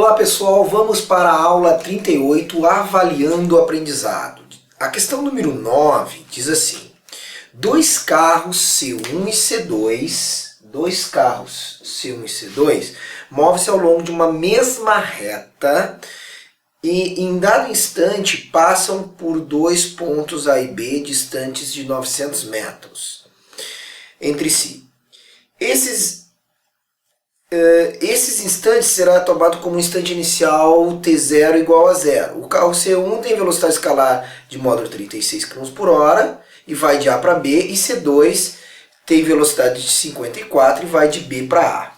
Olá pessoal, vamos para a aula 38, avaliando o aprendizado. A questão número 9 diz assim: dois carros C1 e C2, movem-se ao longo de uma mesma reta e em dado instante passam por dois pontos A e B distantes de 900 metros entre si. Esses instantes será tomado como um instante inicial T0 igual a 0. O carro C1 tem velocidade escalar de módulo 36 km por hora e vai de A para B, e C2 tem velocidade de 54 e vai de B para A.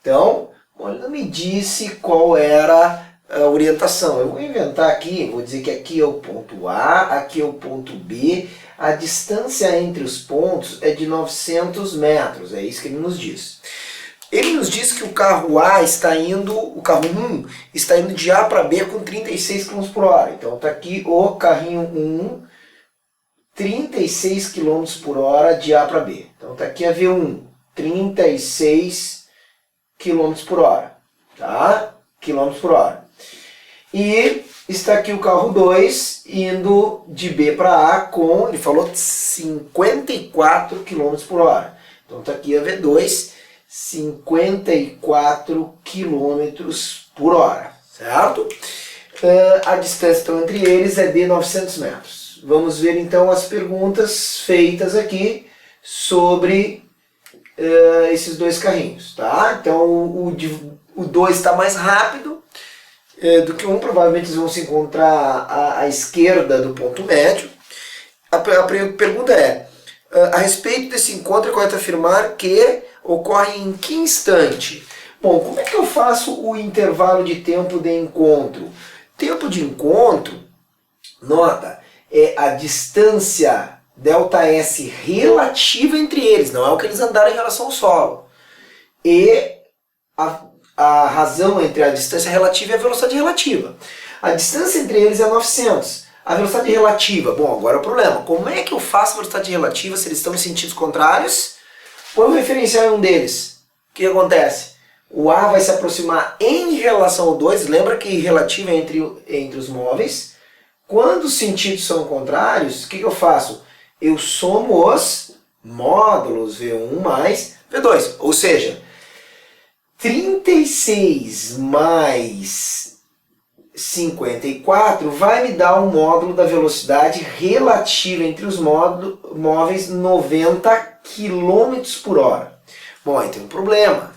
Então, ele não me disse qual era a orientação. Eu vou inventar aqui, vou dizer que aqui é o ponto A, aqui é o ponto B. A distância entre os pontos é de 900 metros, é isso que ele nos diz. Ele nos diz que o carro A está indo, o carro 1 está indo de A para B com 36 km por hora. Então está aqui o carrinho 1, 36 km por hora de A para B. Então está aqui a V1, 36 km por hora. Tá? Km por hora. E está aqui o carro 2 indo de B para A com, ele falou, 54 km por hora. Então está aqui a V2, 54 km por hora, certo? A distância então, entre eles é de 900 metros. Vamos ver então as perguntas feitas aqui sobre esses dois carrinhos, tá? Então o 2 está mais rápido do que um, provavelmente eles vão se encontrar à esquerda do ponto médio. A pergunta é: a respeito desse encontro, é correto afirmar que ocorre em que instante? Bom, como é que eu faço o intervalo de tempo de encontro? Tempo de encontro, nota, é a distância ΔS relativa entre eles, não é o que eles andaram em relação ao solo. E a razão entre a distância relativa e a velocidade relativa. A distância entre eles é 900. A velocidade relativa, bom, agora é o problema. Como é que eu faço a velocidade relativa se eles estão em sentidos contrários? Põe um referencial em um deles. O que acontece? O A vai se aproximar em relação ao 2, lembra que relativa é entre os móveis. Quando os sentidos são contrários, o que eu faço? Eu somo os módulos V1 mais V2, ou seja, 36 mais 54 vai me dar um módulo da velocidade relativa entre os móveis 90 km por hora. Bom, aí tem um problema.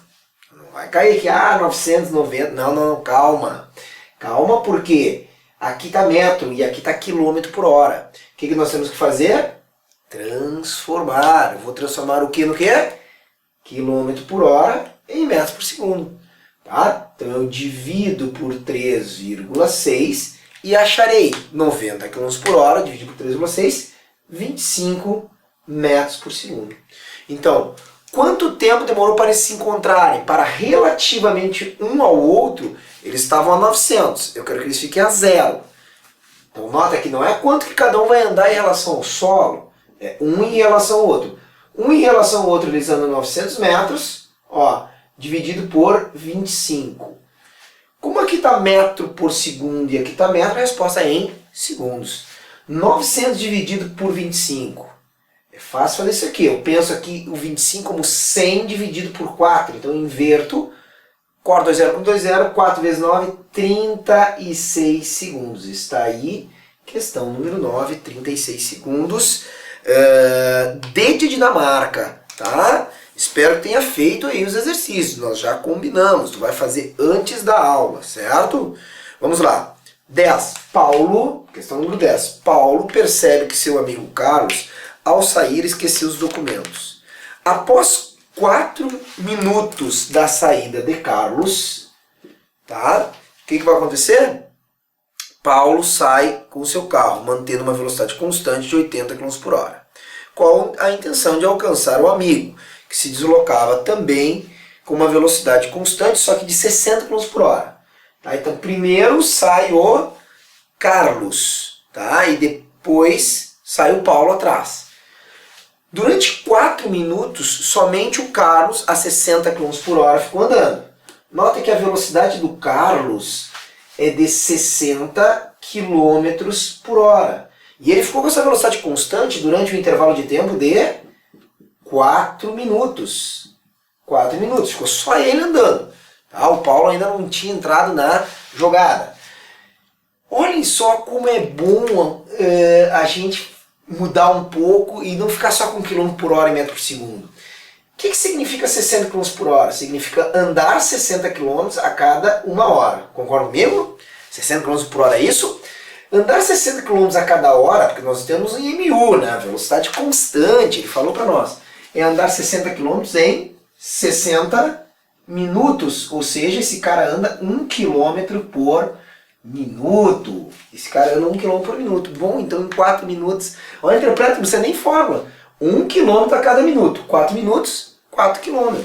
Não vai cair aqui, 990. Não, calma. Calma, porque aqui está metro e aqui está quilômetro por hora. O que nós temos que fazer? Transformar. Eu vou transformar o que no que? Quilômetro por hora em metros por segundo. Tá? Então eu divido por 3,6 e acharei 90 km por hora, dividido por 3,6, 25 metros por segundo. Então, quanto tempo demorou para eles se encontrarem? Para relativamente um ao outro, eles estavam a 900. Eu quero que eles fiquem a 0. Então nota que não é quanto que cada um vai andar em relação ao solo, é um em relação ao outro. Um em relação ao outro eles andam 900 metros, ó, dividido por 25. Como aqui está metro por segundo e aqui está metro, a resposta é em segundos. 900 dividido por 25. É fácil fazer isso aqui. Eu penso aqui o 25 como 100 dividido por 4. Então eu inverto. Corto 2 0 com 2 0. 4 vezes 9, 36 segundos. Está aí, questão número 9, 36 segundos. De Dinamarca, tá? Espero que tenha feito aí os exercícios. Nós já combinamos. Tu vai fazer antes da aula, certo? Vamos lá. 10. Paulo, questão número 10. Paulo percebe que seu amigo Carlos, ao sair, esqueceu os documentos. Após 4 minutos da saída de Carlos, tá? O que vai acontecer? Paulo sai com o seu carro, mantendo uma velocidade constante de 80 km por hora. Com a intenção de alcançar o amigo, que se deslocava também com uma velocidade constante, só que de 60 km por hora. Tá? Então, primeiro sai o Carlos, tá? E depois sai o Paulo atrás. Durante 4 minutos, somente o Carlos, a 60 km por hora, ficou andando. Nota que a velocidade do Carlos é de 60 km por hora. E ele ficou com essa velocidade constante durante um intervalo de tempo de 4 minutos. 4 minutos, ficou só ele andando. Tá? O Paulo ainda não tinha entrado na jogada. Olhem só como é bom a gente mudar um pouco e não ficar só com quilômetro por hora e metro por segundo. O que significa 60 km por hora? Significa andar 60 km a cada 1 hora. Concorda comigo? 60 km por hora é isso? Andar 60 km a cada hora, porque nós temos em MU, né? Velocidade constante, ele falou para nós. É andar 60 km em 60 minutos. Ou seja, esse cara anda 1 km por minuto. Esse cara anda 1 km por minuto. Bom, então em 4 minutos... Olha, interpreta, não precisa nem fórmula. 1 km a cada minuto. 4 minutos, 4 km.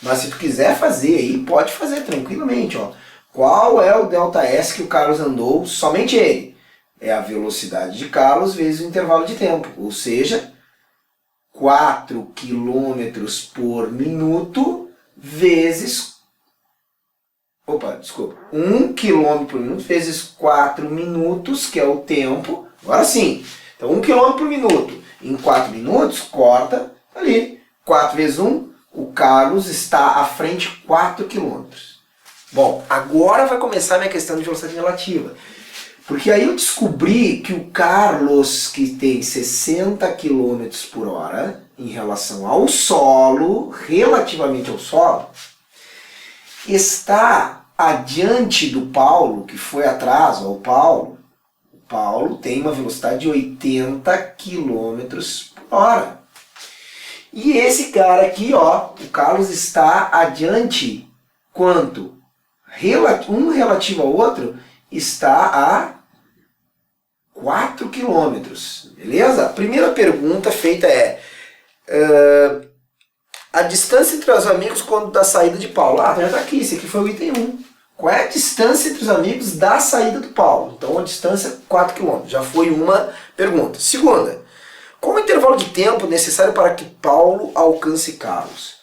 Mas se tu quiser fazer aí, pode fazer tranquilamente. Ó. Qual é o ΔS que o Carlos andou? Somente ele. É a velocidade de Carlos vezes o intervalo de tempo. Ou seja, 4 km por minuto vezes... Opa, desculpa. 1 km por minuto vezes 4 minutos, que é o tempo. Agora sim. Então 1 km por minuto. Em 4 minutos, corta ali. 4 vezes 1, o Carlos está à frente 4 km. Bom, agora vai começar a minha questão de velocidade relativa. Porque aí eu descobri que o Carlos, que tem 60 km por hora em relação ao solo, relativamente ao solo, está adiante do Paulo, que foi atrás ao Paulo. O Paulo tem uma velocidade de 80 km por hora. E esse cara aqui, ó, o Carlos está adiante quanto? Um relativo ao outro está a 4 km. Beleza? A primeira pergunta feita é... a distância entre os amigos quando da saída de Paulo. Ah, já está aqui, esse aqui foi o item 1. Qual é a distância entre os amigos da saída do Paulo? Então a distância é 4 km. Já foi uma pergunta. Segunda, qual o intervalo de tempo necessário para que Paulo alcance Carlos?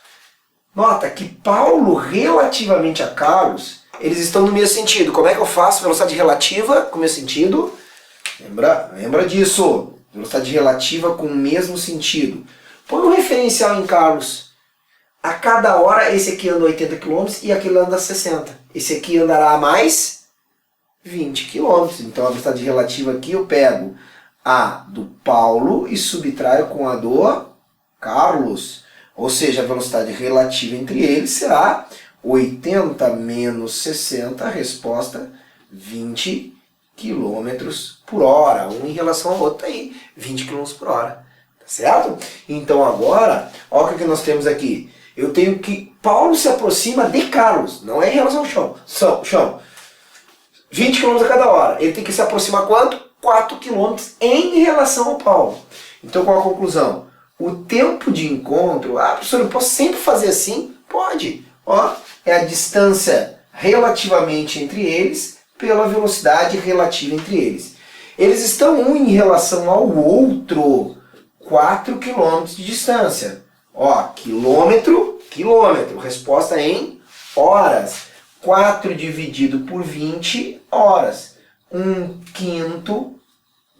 Nota que Paulo, relativamente a Carlos, eles estão no mesmo sentido. Como é que eu faço velocidade relativa com o mesmo sentido? Lembra disso. Velocidade relativa com o mesmo sentido. Põe um referencial em Carlos. A cada hora esse aqui anda 80 km e aquele anda 60. Esse aqui andará mais 20 km. Então a velocidade relativa aqui eu pego a do Paulo e subtraio com a do Carlos. Ou seja, a velocidade relativa entre eles será 80 menos 60, a resposta 20 km por hora. Um em relação ao outro aí, 20 km por hora. Tá certo? Então agora, olha o que nós temos aqui. Eu tenho que Paulo se aproxima de Carlos, não é em relação ao chão. 20 km a cada hora. Ele tem que se aproximar quanto? 4 km em relação ao Paulo. Então qual a conclusão? O tempo de encontro... Ah, professor, eu posso sempre fazer assim? Pode. Ó, é a distância relativamente entre eles pela velocidade relativa entre eles. Eles estão um em relação ao outro 4 km de distância. Ó, quilômetro. Resposta em horas. 4 dividido por 20 horas. 1/5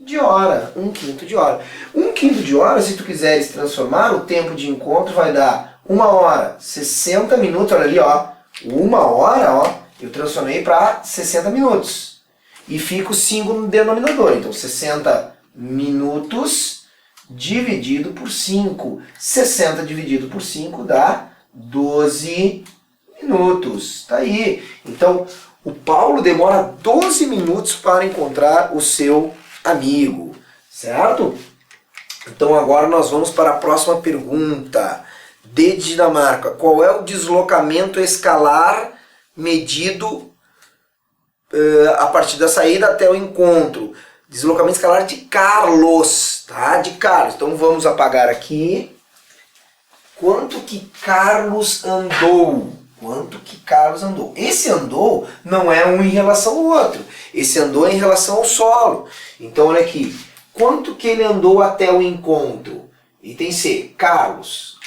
de hora. 1/5 de hora. 1/5 de hora, se tu quiseres transformar, o tempo de encontro vai dar 1 hora, 60 minutos. Olha ali, ó. 1 hora, ó, eu transformei para 60 minutos. E fico 5 no denominador. Então, 60 minutos dividido por 5. 60 dividido por 5 dá 12 minutos. Tá aí. Então, o Paulo demora 12 minutos para encontrar o seu amigo. Certo? Então, agora nós vamos para a próxima pergunta. De Dinamarca. Qual é o deslocamento escalar medido a partir da saída até o encontro? Deslocamento escalar de Carlos, tá? De Carlos. Então vamos apagar aqui. Quanto que Carlos andou? Quanto que Carlos andou? Esse andou não é um em relação ao outro. Esse andou é em relação ao solo. Então olha aqui. Quanto que ele andou até o encontro? Item C. Carlos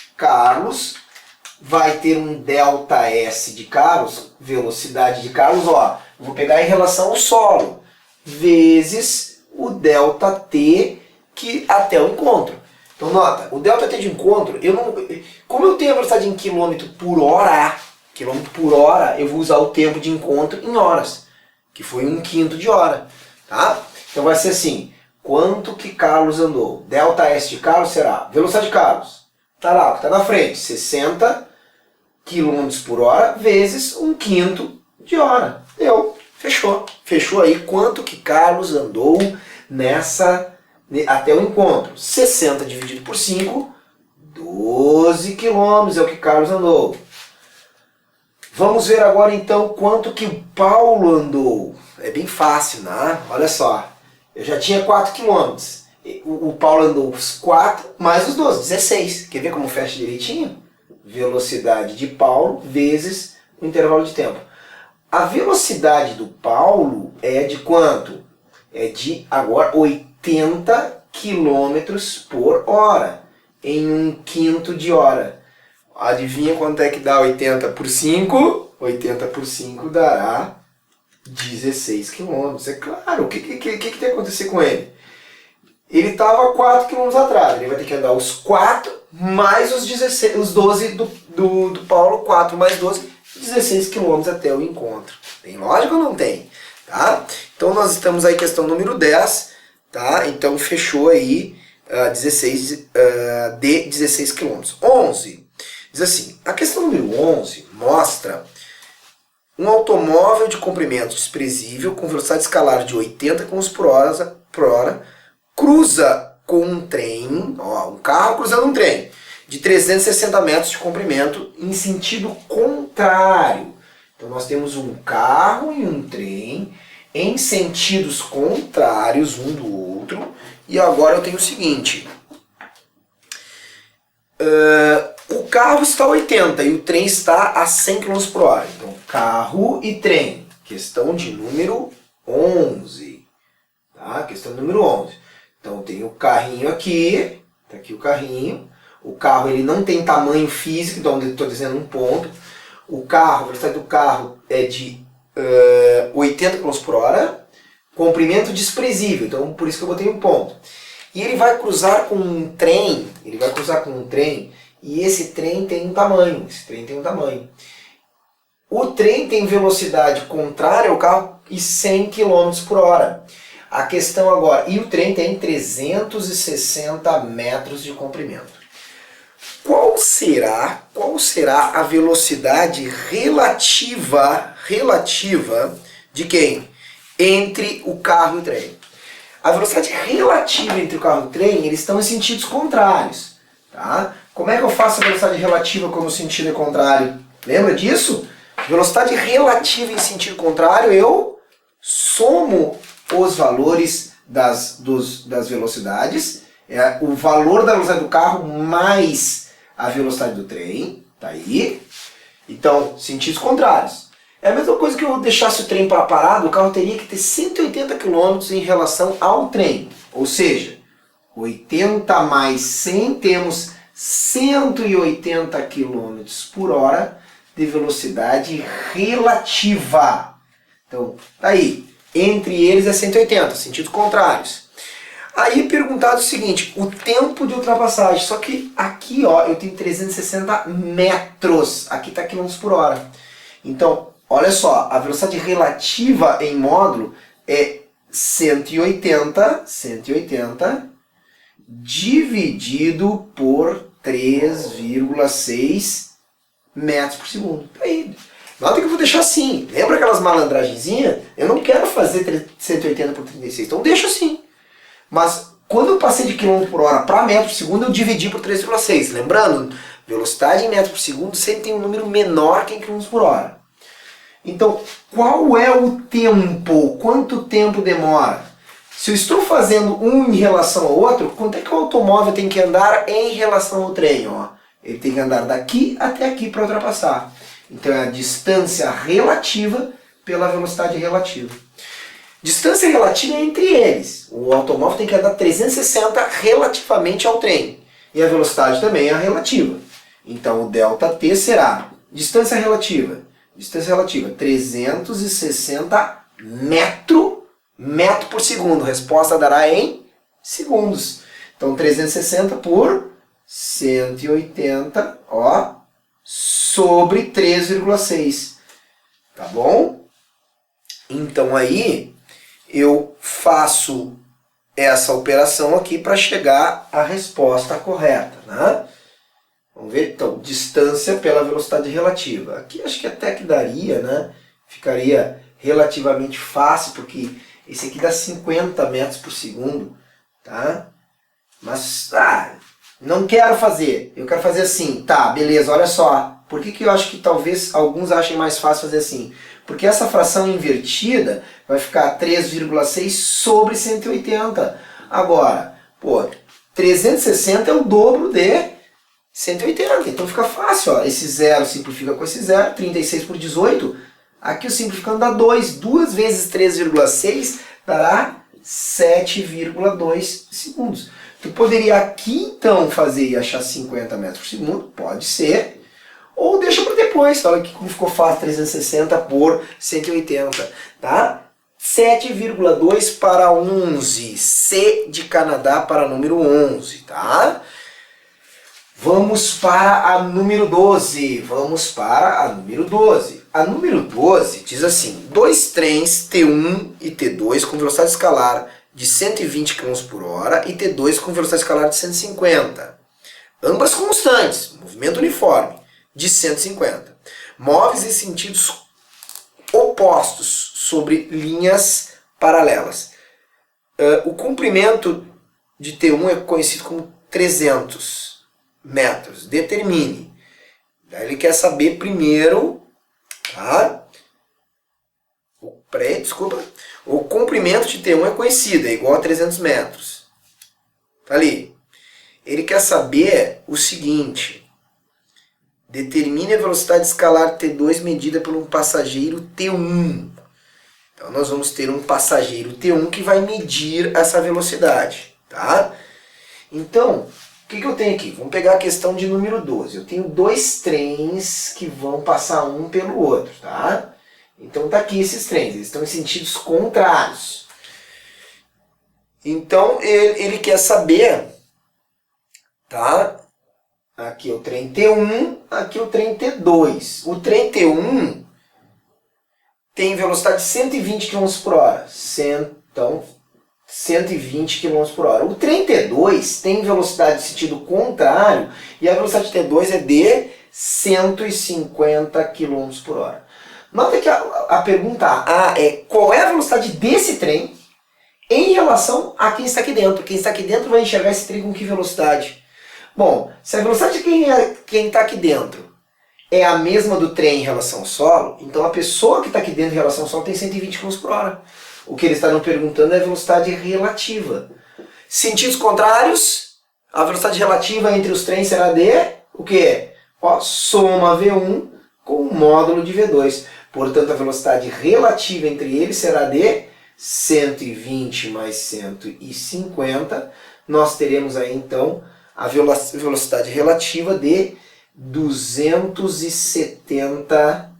vai ter um ΔS de Carlos, velocidade de Carlos, ó, vou pegar em relação ao solo, vezes o ΔT que até o encontro. Então nota, o ΔT de encontro, como eu tenho a velocidade em quilômetro por hora, eu vou usar o tempo de encontro em horas, que foi 1/5 de hora, tá? Então vai ser assim, quanto que Carlos andou? ΔS de Carlos será, velocidade de Carlos, tá lá, o que tá na frente, 60 km por hora vezes 1/5 de hora. Deu, fechou. Fechou aí quanto que Carlos andou até o encontro. 60 dividido por 5, 12 km é o que Carlos andou. Vamos ver agora então quanto que o Paulo andou. É bem fácil, né? Olha só, eu já tinha 4 km. O Paulo andou os 4 mais os 12, 16. Quer ver como fecha direitinho? Velocidade de Paulo vezes o intervalo de tempo. A velocidade do Paulo é de quanto? É de agora 80 km por hora em 1/5 de hora. Adivinha quanto é que dá 80 por 5? 80 por 5 dará 16 km. É claro, o que tem que acontecer com ele? Ele estava 4 km atrás, ele vai ter que andar os 4 mais os 12 do Paulo, 4 mais 12, 16 km até o encontro. Tem lógica ou não tem? Tá? Então nós estamos aí questão número 10, tá? Então fechou aí 16 km. 11. Diz assim, a questão número 11 mostra um automóvel de comprimento desprezível com velocidade escalar de 80 km por hora cruza com um trem, ó, um carro cruzando um trem de 360 metros de comprimento em sentido contrário. Então nós temos um carro e um trem em sentidos contrários um do outro. E agora eu tenho o seguinte, o carro está a 80 e o trem está a 100 km por hora. Então carro e trem, questão de número 11. Tá? Questão número 11. Então tem o carrinho aqui, tá aqui o carrinho. O carro ele não tem tamanho físico, então estou dizendo um ponto. A velocidade do carro é de 80 km por hora, comprimento desprezível, então por isso que eu botei um ponto. E ele vai cruzar com um trem, e esse trem tem um tamanho, O trem tem velocidade contrária ao carro e 100 km por hora. A questão agora, e o trem tem 360 metros de comprimento. Qual será a velocidade relativa de quem? Entre o carro e o trem. A velocidade relativa entre o carro e o trem, eles estão em sentidos contrários. Tá? Como é que eu faço a velocidade relativa quando o sentido é contrário? Lembra disso? Velocidade relativa em sentido contrário, eu somo os valores das velocidades, o valor da velocidade do carro mais a velocidade do trem, tá aí. Então, sentidos contrários. É a mesma coisa que eu deixasse o trem parado, o carro teria que ter 180 km em relação ao trem. Ou seja, 80 mais 100 temos 180 km por hora de velocidade relativa. Então, tá aí. Entre eles é 180, sentidos contrários. Aí perguntado o seguinte, o tempo de ultrapassagem, só que aqui ó, eu tenho 360 metros, aqui está quilômetros por hora. Então, olha só, a velocidade relativa em módulo é 180 dividido por 3,6 metros por segundo. Aí, nota que eu vou deixar assim. Lembra aquelas malandragenzinhas? Eu não quero fazer 180 por 36, então deixa assim. Mas quando eu passei de quilômetro por hora para metro por segundo, eu dividi por 3,6. Lembrando, velocidade em metro por segundo sempre tem um número menor que em quilômetros por hora. Então, qual é o tempo? Quanto tempo demora? Se eu estou fazendo um em relação ao outro, quanto é que o automóvel tem que andar em relação ao trem? Ó? Ele tem que andar daqui até aqui para ultrapassar. Então é a distância relativa pela velocidade relativa. Distância relativa é entre eles. O automóvel tem que andar 360 relativamente ao trem. E a velocidade também é a relativa. Então o ΔT será distância relativa. Distância relativa, 360 metro por segundo. Resposta dará em segundos. Então 360 por 180, ó, sobre 3,6. Tá bom? Então aí eu faço essa operação aqui para chegar à resposta correta, né? Vamos ver, então, distância pela velocidade relativa. Aqui acho que até que daria, né? Ficaria relativamente fácil, porque esse aqui dá 50 metros por segundo, tá? Mas, não quero fazer. Eu quero fazer assim. Tá, beleza, olha só. Por que eu acho que talvez alguns achem mais fácil fazer assim? Porque essa fração invertida vai ficar 3,6 sobre 180. Agora, pô, 360 é o dobro de 180, então fica fácil, ó. Esse zero simplifica com esse zero, 36 por 18, aqui o simplificando dá 2, 2 vezes 3,6 dará 7,2 segundos. Tu poderia aqui então fazer e achar 50 metros por segundo, pode ser, ou deixa para depois, olha aqui como ficou fácil, 360 por 180, tá? 7,2 para 11, C de Canadá para número 11, tá? Vamos para a número 12. Vamos para a número 12. A número 12 diz assim: dois trens T1 e T2 com velocidade escalar de 120 km por hora e T2 com velocidade escalar de 150. Ambas constantes, movimento uniforme, de 150. Móveis em sentidos opostos sobre linhas paralelas. O comprimento de T1 é conhecido como 300 metros. Determine. Daí ele quer saber primeiro, tá? Desculpa. O comprimento de T1 é conhecido, é igual a 300 metros. Tá ali. Ele quer saber o seguinte: determine a velocidade escalar T2 medida por um passageiro T1. Então nós vamos ter um passageiro T1 que vai medir essa velocidade, tá? Então, o que eu tenho aqui? Vamos pegar a questão de número 12. Eu tenho dois trens que vão passar um pelo outro, tá? Então tá aqui esses trens, eles estão em sentidos contrários. Então ele quer saber, tá? Aqui é o trem T1, aqui é o trem T2. O trem T1 tem velocidade de 120 km por hora. Então, 120 km por hora. O trem T2 tem velocidade de sentido contrário e a velocidade de T2 é de 150 km por hora. Nota que a pergunta A é: qual é a velocidade desse trem em relação a quem está aqui dentro? Quem está aqui dentro vai enxergar esse trem com que velocidade? Bom, se a velocidade de quem está aqui dentro é a mesma do trem em relação ao solo, então a pessoa que está aqui dentro em relação ao solo tem 120 km por hora. O que eles estavam perguntando é a velocidade relativa. Sentidos contrários, a velocidade relativa entre os trens será de o quê? Ó, soma V1 com o módulo de V2. Portanto, a velocidade relativa entre eles será de 120 mais 150. Nós teremos aí então a velocidade relativa de 270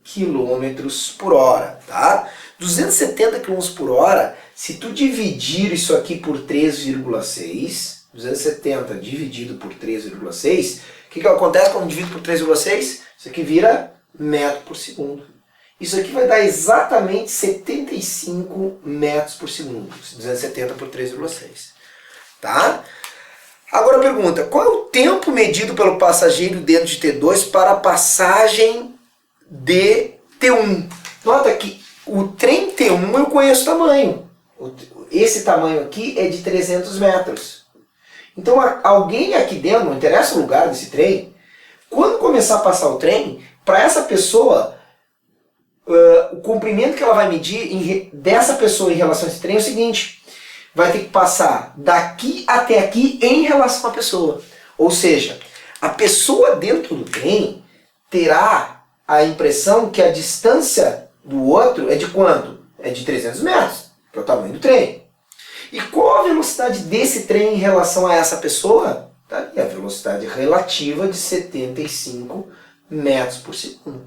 km por hora, tá? 270 km por hora, se tu dividir isso aqui por 3,6, 270 dividido por 3,6, o que acontece quando divido por 3,6? Isso aqui vira metro por segundo. Isso aqui vai dar exatamente 75 metros por segundo, 270 por 3,6, tá? Agora pergunta: qual é o tempo medido pelo passageiro dentro de T2 para a passagem de T1? Nota que o trem T1 eu conheço o tamanho. Esse tamanho aqui é de 300 metros. Então alguém aqui dentro, não interessa o lugar desse trem, quando começar a passar o trem, para essa pessoa, o comprimento que ela vai medir dessa pessoa em relação a esse trem é o seguinte: vai ter que passar daqui até aqui em relação à pessoa. Ou seja, a pessoa dentro do trem terá a impressão que a distância do outro é de quanto? É de 300 metros, que é o tamanho do trem. E qual a velocidade desse trem em relação a essa pessoa? Tá ali a velocidade relativa de 75 metros por segundo.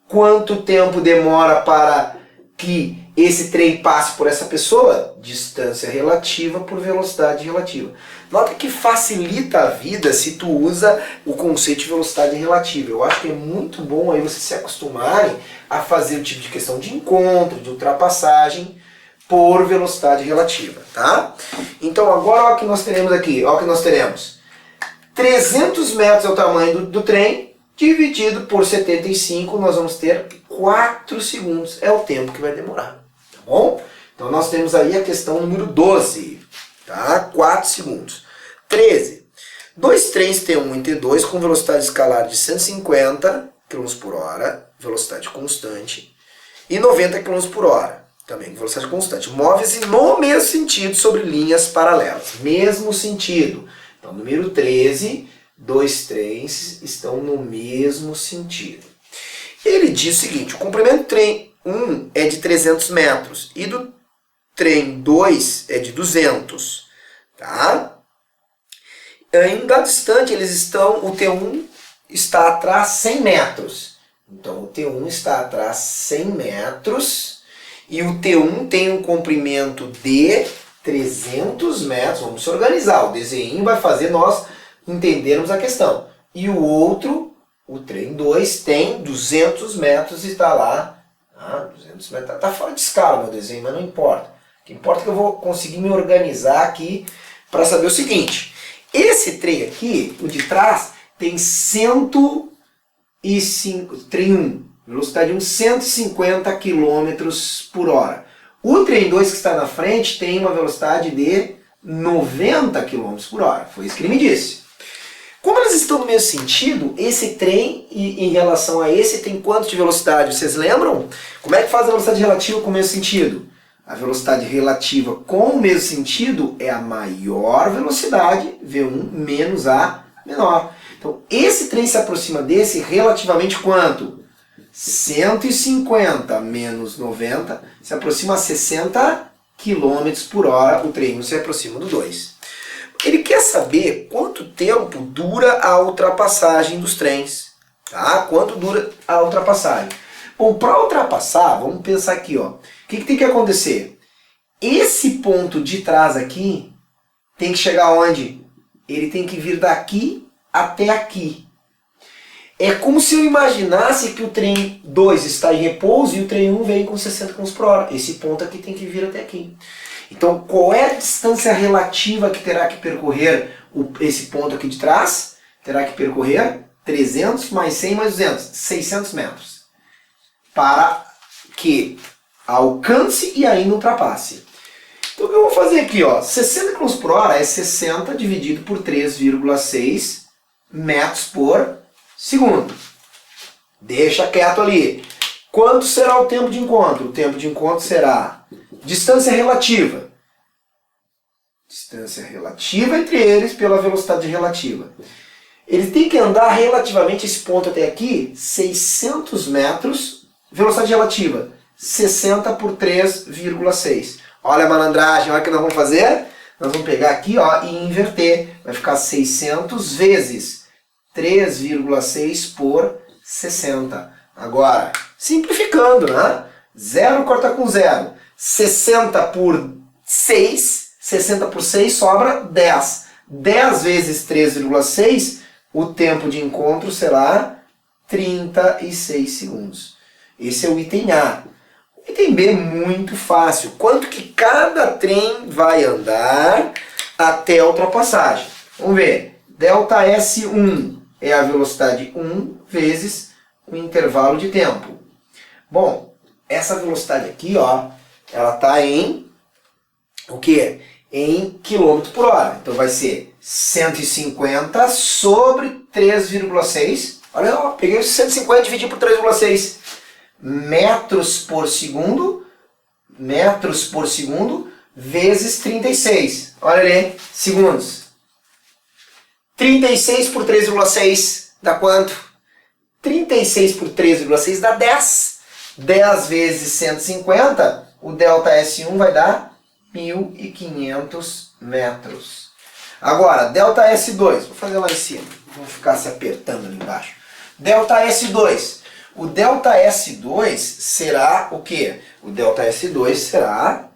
Quanto tempo demora para que esse trem passe por essa pessoa? Distância relativa por velocidade relativa. Nota que facilita a vida se tu usa o conceito de velocidade relativa. Eu acho que é muito bom aí vocês se acostumarem a fazer o tipo de questão de encontro, de ultrapassagem por velocidade relativa, tá? Então agora olha o que nós teremos aqui, olha o que nós teremos. 300 metros é o tamanho do trem, dividido por 75, nós vamos ter 4 segundos. É o tempo que vai demorar, tá bom? Então nós temos aí a questão número 12, tá? 4 segundos. 13. Dois trens T1 e T2 com velocidade escalar de 150 km por hora, velocidade constante, e 90 km por hora, também com velocidade constante. Móveis no mesmo sentido sobre linhas paralelas. Mesmo sentido. Então, número 13, dois trens estão no mesmo sentido. Ele diz o seguinte, o comprimento do trem 1 é de 300 metros e do trem 2 é de 200. Tá? Em um dado instante, o T1 está atrás 100 metros. Então, o T1 está atrás 100 metros e o T1 tem um comprimento de 300 metros, vamos se organizar, o desenho vai fazer nós entendermos a questão. E o outro, o trem 2, tem 200 metros e está lá, 200 metros, está fora de escala meu desenho, mas não importa. O que importa é que eu vou conseguir me organizar aqui para saber o seguinte, esse trem aqui, o de trás, tem 105, trem 1, velocidade de 150 km por hora. O trem 2 que está na frente tem uma velocidade de 90 km por hora. Foi isso que ele me disse. Como eles estão no mesmo sentido, esse trem em relação a esse tem quanto de velocidade? Vocês lembram? Como é que faz a velocidade relativa com o mesmo sentido? A velocidade relativa com o mesmo sentido é a maior velocidade, V1, menos a menor. Então, esse trem se aproxima desse relativamente quanto? 150 menos 90 se aproxima a 60 km por hora, o trem 1 se aproxima do 2. Ele quer saber quanto tempo dura a ultrapassagem dos trens. Tá? Quanto dura a ultrapassagem. Bom, para ultrapassar, vamos pensar aqui, ó. O que tem que acontecer? Esse ponto de trás aqui tem que chegar onde? Ele tem que vir daqui até aqui. É como se eu imaginasse que o trem 2 está em repouso e o trem 1 vem com 60 km por hora. Esse ponto aqui tem que vir até aqui. Então, qual é a distância relativa que terá que percorrer esse ponto aqui de trás? Terá que percorrer 300 mais 100 mais 200, 600 metros. Para que alcance e ainda ultrapasse. Então, o que eu vou fazer aqui? Ó, 60 km por hora é 60 dividido por 3,6 metros por segundo. Deixa quieto ali. Quanto será o tempo de encontro? O tempo de encontro será distância relativa. Distância relativa entre eles pela velocidade relativa. Ele tem que andar relativamente esse ponto até aqui, 600 metros, velocidade relativa, 60 por 3,6. Olha a malandragem, olha o que nós vamos fazer. Nós vamos pegar aqui, ó, e inverter. Vai ficar 600 vezes 3,6 por 60. Agora, simplificando, né? 0 corta com 0. 60 por 6, 60 por 6 sobra 10. 10 vezes 3,6, o tempo de encontro será 36 segundos. Esse é o item A. O item B é muito fácil. Quanto que cada trem vai andar até a ultrapassagem? Vamos ver. Delta S1 é a velocidade 1 vezes o intervalo de tempo. Bom, essa velocidade aqui, ó, ela está em o quê? Em quilômetro por hora. Então vai ser 150 sobre 3,6. Olha, ó, peguei 150 e dividi por 3,6. Metros por segundo vezes 36. Olha ali, segundos. 36 por 3,6 dá quanto? 36 por 3,6 dá 10. 10 vezes 150, o delta S1 vai dar 1.500 metros. Agora, ΔS2, vou fazer lá em cima, vamos ficar se apertando ali embaixo. ΔS2, o ΔS2 será o quê? O ΔS2 será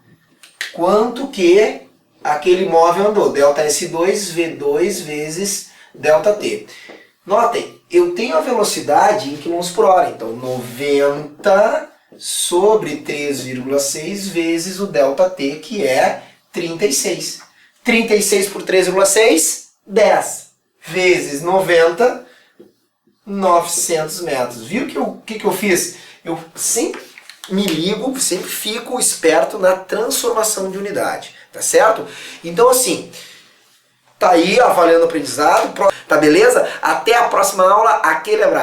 quanto que aquele móvel andou, ΔS2 V2 vezes ΔT. Notem, eu tenho a velocidade em km/h, então 90 sobre 3,6 vezes o ΔT, que é 36. 36 por 3,6, 10. Vezes 90, 900 metros. Viu que eu fiz? Eu sempre me ligo, sempre fico esperto na transformação de unidade, tá certo? Então assim, tá aí avaliando o aprendizado, tá beleza? Até a próxima aula, aquele abraço.